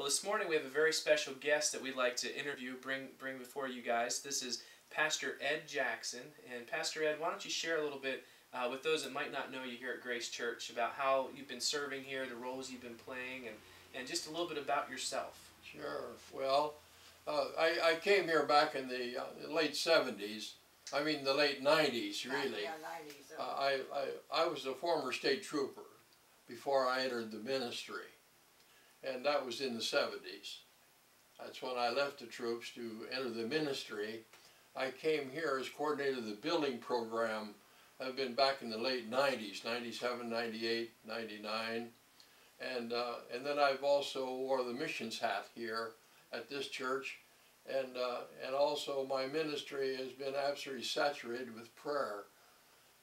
Well, this morning we have a very special guest that we'd like to interview, bring before you guys. This is Pastor Ed Jackson. And Pastor Ed, why don't you share a little bit with those that might not know you here at Grace Church about how you've been serving here, the roles you've been playing, and just a little bit about yourself. Sure. Well, I came here back in the late 70s. I mean the late 90s, really. Yeah, 90s. I was a former state trooper before I entered the ministry. And that was in the 70s. That's when I left the troops to enter the ministry. I came here as coordinator of the building program. I've been back in the late 90s, 97, 98, 99. And then I've also wore the missions hat here at this church. And also my ministry has been absolutely saturated with prayer.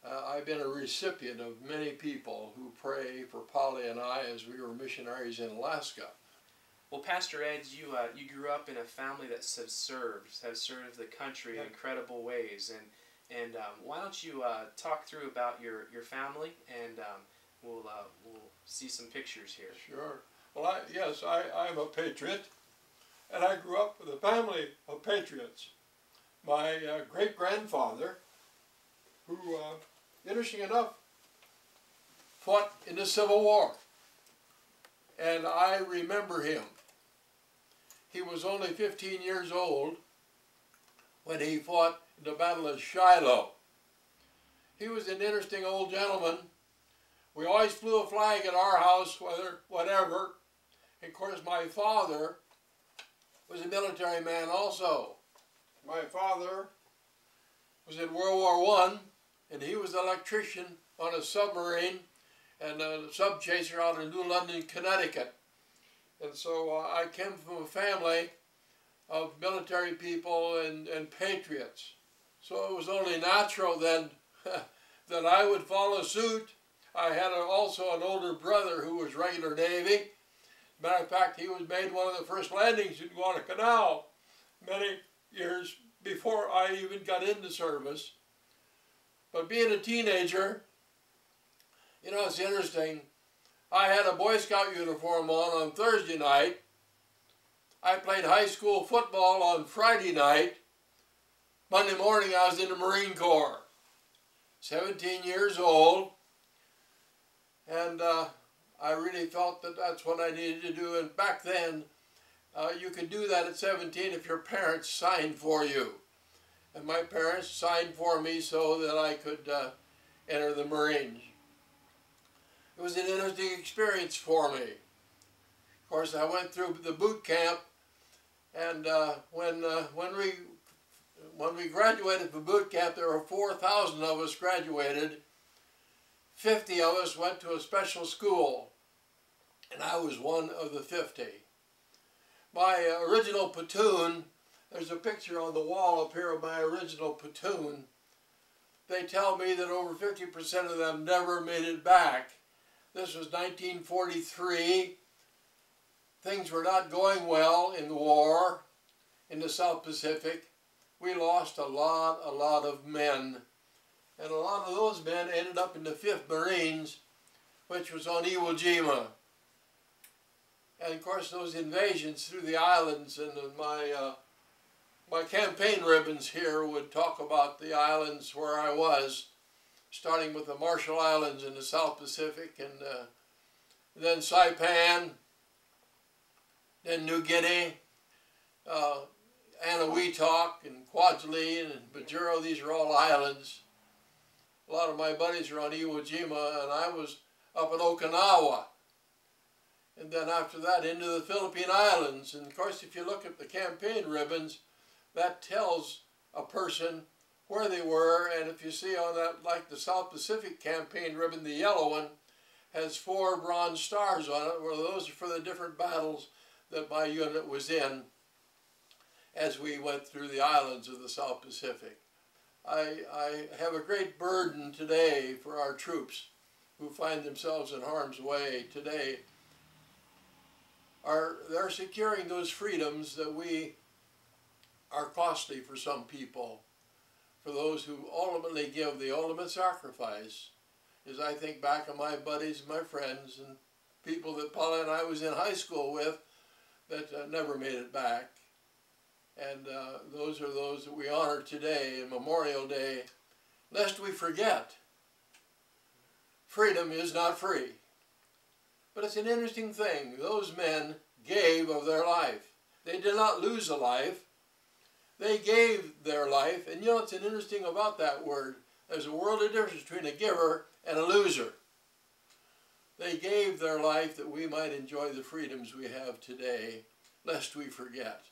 I've been a recipient of many people who pray for Polly and I as we were missionaries in Alaska. Well, Pastor Ed, you grew up in a family that has served the country in incredible ways, and why don't you talk through about your family, and we'll see some pictures here. Sure. Well, yes, I'm a patriot, and I grew up with a family of patriots. My great-grandfather, who, interesting enough, fought in the Civil War. And I remember him. He was only 15 years old when he fought in the Battle of Shiloh. He was an interesting old gentleman. We always flew a flag at our house, whatever. And of course, my father was a military man also. My father was in World War I, and he was an electrician on a submarine and a sub chaser out in New London, Connecticut. And so I came from a family of military people and patriots. So it was only natural then that I would follow suit. I had also an older brother who was regular Navy. Matter of fact, he was made one of the first landings in Guadalcanal many years before I even got into service. But being a teenager, you know, it's interesting. I had a Boy Scout uniform on Thursday night. I played high school football on Friday night. Monday morning I was in the Marine Corps. 17 years old. And I really felt that that's what I needed to do. And back then, you could do that at 17 if your parents signed for you. And my parents signed for me so that I could enter the Marines. It was an interesting experience for me. Of course, I went through the boot camp, and when we graduated from boot camp, there were 4,000 of us graduated. 50 of us went to a special school, and I was one of the 50. My original platoon, there's a picture on the wall up here of my original platoon. They tell me that over 50% of them never made it back. This was 1943. Things were not going well in the war in the South Pacific. We lost a lot of men. And a lot of those men ended up in the 5th Marines, which was on Iwo Jima. And of course those invasions through the islands, and my campaign ribbons here would talk about the islands where I was, starting with the Marshall Islands in the South Pacific, and then Saipan, then New Guinea, Eniwetok, and Kwajalein, and Majuro. These are all islands. A lot of my buddies are on Iwo Jima, and I was up in Okinawa. And then after that into the Philippine Islands. And of course, if you look at the campaign ribbons, that tells a person where they were. And if you see on that, like the South Pacific campaign ribbon, the yellow one has 4 bronze stars on it, where those are for the different battles that my unit was in as we went through the islands of the South Pacific. I have a great burden today for our troops who find themselves in harm's way today. They're securing those freedoms that are costly for some people. For those who ultimately give the ultimate sacrifice, as I think back on my buddies, my friends, and people that Paula and I was in high school with, that never made it back. And those are those that we honor today in Memorial Day, lest we forget. Freedom is not free. But it's an interesting thing. Those men gave of their life. They did not lose a life. They gave their life. And you know what's interesting about that word? There's a world of difference between a giver and a loser. They gave their life that we might enjoy the freedoms we have today, lest we forget.